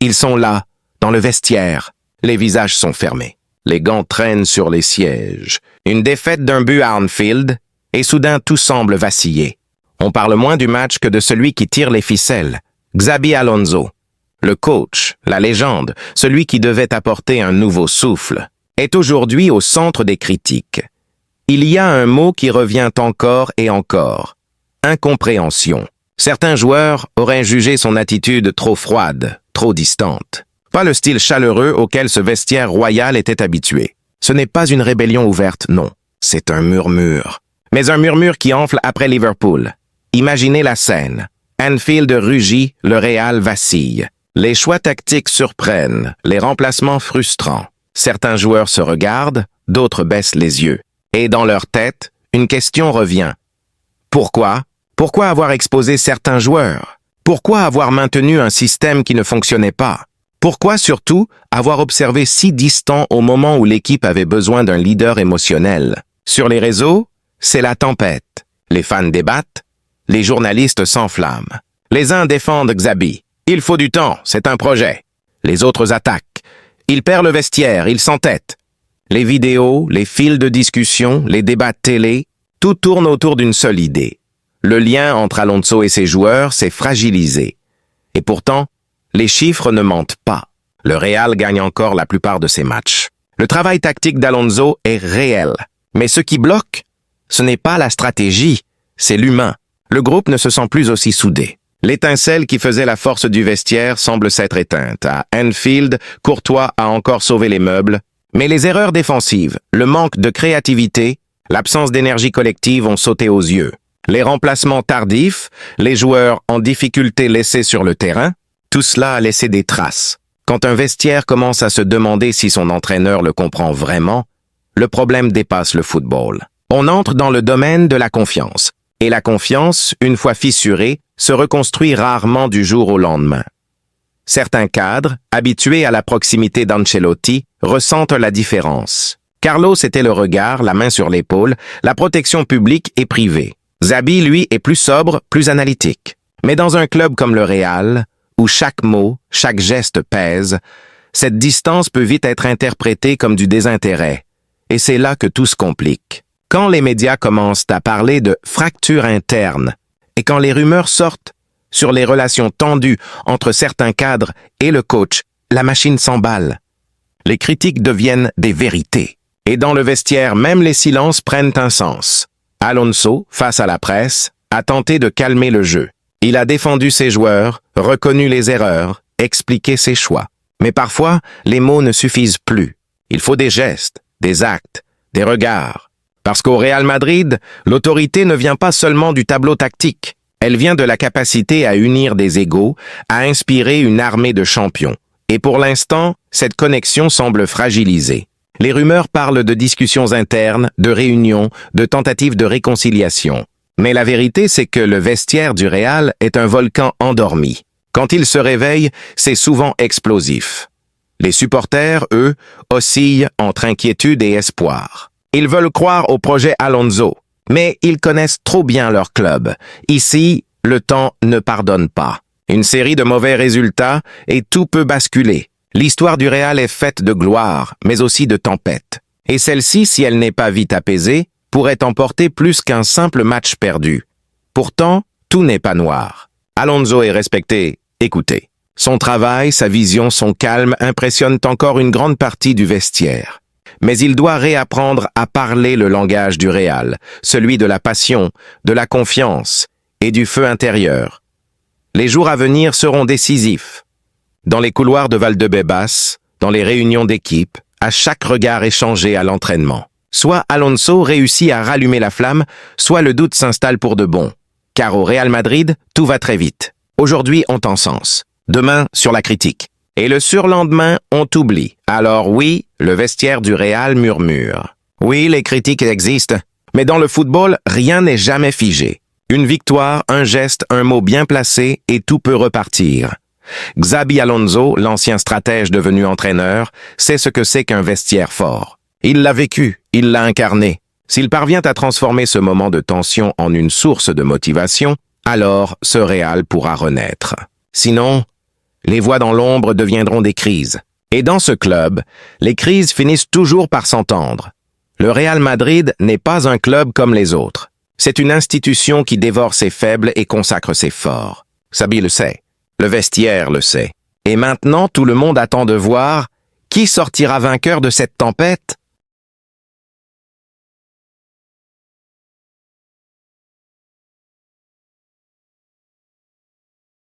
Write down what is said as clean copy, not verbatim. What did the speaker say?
Ils sont là, dans le vestiaire. Les visages sont fermés. Les gants traînent sur les sièges. Une défaite d'un but à Anfield, et soudain tout semble vaciller. On parle moins du match que de celui qui tire les ficelles. Xabi Alonso, le coach, la légende, celui qui devait apporter un nouveau souffle, est aujourd'hui au centre des critiques. Il y a un mot qui revient encore et encore. Incompréhension. Certains joueurs auraient jugé son attitude trop froide, trop distante. Pas le style chaleureux auquel ce vestiaire royal était habitué. Ce n'est pas une rébellion ouverte, non. C'est un murmure. Mais un murmure qui enfle après Liverpool. Imaginez la scène. Anfield rugit, le Real vacille. Les choix tactiques surprennent, les remplacements frustrants. Certains joueurs se regardent, d'autres baissent les yeux. Et dans leur tête, une question revient. Pourquoi? Pourquoi avoir exposé certains joueurs? Pourquoi avoir maintenu un système qui ne fonctionnait pas? Pourquoi surtout avoir observé si distant au moment où l'équipe avait besoin d'un leader émotionnel? Sur les réseaux, c'est la tempête. Les fans débattent, les journalistes s'enflamment. Les uns défendent Xabi. Il faut du temps, c'est un projet. Les autres attaquent. Il perd le vestiaire, il s'entête. Les vidéos, les fils de discussion, les débats de télé, tout tourne autour d'une seule idée. Le lien entre Alonso et ses joueurs s'est fragilisé. Et pourtant, les chiffres ne mentent pas. Le Real gagne encore la plupart de ses matchs. Le travail tactique d'Alonso est réel. Mais ce qui bloque, ce n'est pas la stratégie, c'est l'humain. Le groupe ne se sent plus aussi soudé. L'étincelle qui faisait la force du vestiaire semble s'être éteinte. À Anfield, Courtois a encore sauvé les meubles. Mais les erreurs défensives, le manque de créativité, l'absence d'énergie collective ont sauté aux yeux. Les remplacements tardifs, les joueurs en difficulté laissés sur le terrain, tout cela a laissé des traces. Quand un vestiaire commence à se demander si son entraîneur le comprend vraiment, le problème dépasse le football. On entre dans le domaine de la confiance. Et la confiance, une fois fissurée, se reconstruit rarement du jour au lendemain. Certains cadres, habitués à la proximité d'Ancelotti, ressentent la différence. Carlos était le regard, la main sur l'épaule, la protection publique et privée. Xabi, lui, est plus sobre, plus analytique. Mais dans un club comme le Real, où chaque mot, chaque geste pèse, cette distance peut vite être interprétée comme du désintérêt. Et c'est là que tout se complique. Quand les médias commencent à parler de fracture interne, et quand les rumeurs sortent sur les relations tendues entre certains cadres et le coach, la machine s'emballe. Les critiques deviennent des vérités. Et dans le vestiaire, même les silences prennent un sens. Alonso, face à la presse, a tenté de calmer le jeu. Il a défendu ses joueurs, reconnu les erreurs, expliqué ses choix. Mais parfois, les mots ne suffisent plus. Il faut des gestes, des actes, des regards. Parce qu'au Real Madrid, l'autorité ne vient pas seulement du tableau tactique. Elle vient de la capacité à unir des égaux, à inspirer une armée de champions. Et pour l'instant, cette connexion semble fragilisée. Les rumeurs parlent de discussions internes, de réunions, de tentatives de réconciliation. Mais la vérité, c'est que le vestiaire du Real est un volcan endormi. Quand il se réveille, c'est souvent explosif. Les supporters, eux, oscillent entre inquiétude et espoir. Ils veulent croire au projet Alonso, mais ils connaissent trop bien leur club. Ici, le temps ne pardonne pas. Une série de mauvais résultats et tout peut basculer. L'histoire du Real est faite de gloire, mais aussi de tempêtes. Et celle-ci, si elle n'est pas vite apaisée, pourrait emporter plus qu'un simple match perdu. Pourtant, tout n'est pas noir. Alonso est respecté, écoutez. Son travail, sa vision, son calme impressionnent encore une grande partie du vestiaire. Mais il doit réapprendre à parler le langage du Real, celui de la passion, de la confiance et du feu intérieur. Les jours à venir seront décisifs. Dans les couloirs de Valdebebas, dans les réunions d'équipe, à chaque regard échangé à l'entraînement. Soit Alonso réussit à rallumer la flamme, soit le doute s'installe pour de bon. Car au Real Madrid, tout va très vite. Aujourd'hui, on t'encense. Demain, sur la critique. Et le surlendemain, on t'oublie. Alors oui, le vestiaire du Real murmure. Oui, les critiques existent. Mais dans le football, rien n'est jamais figé. Une victoire, un geste, un mot bien placé et tout peut repartir. Xabi Alonso, l'ancien stratège devenu entraîneur, sait ce que c'est qu'un vestiaire fort. Il l'a vécu, il l'a incarné. S'il parvient à transformer ce moment de tension en une source de motivation, alors ce Real pourra renaître. Sinon, Les voix dans l'ombre deviendront des crises. Et dans ce club, les crises finissent toujours par s'entendre. Le Real Madrid n'est pas un club comme les autres. C'est une institution qui dévore ses faibles et consacre ses forts. Xabi le sait. Le vestiaire le sait. Et maintenant, tout le monde attend de voir qui sortira vainqueur de cette tempête.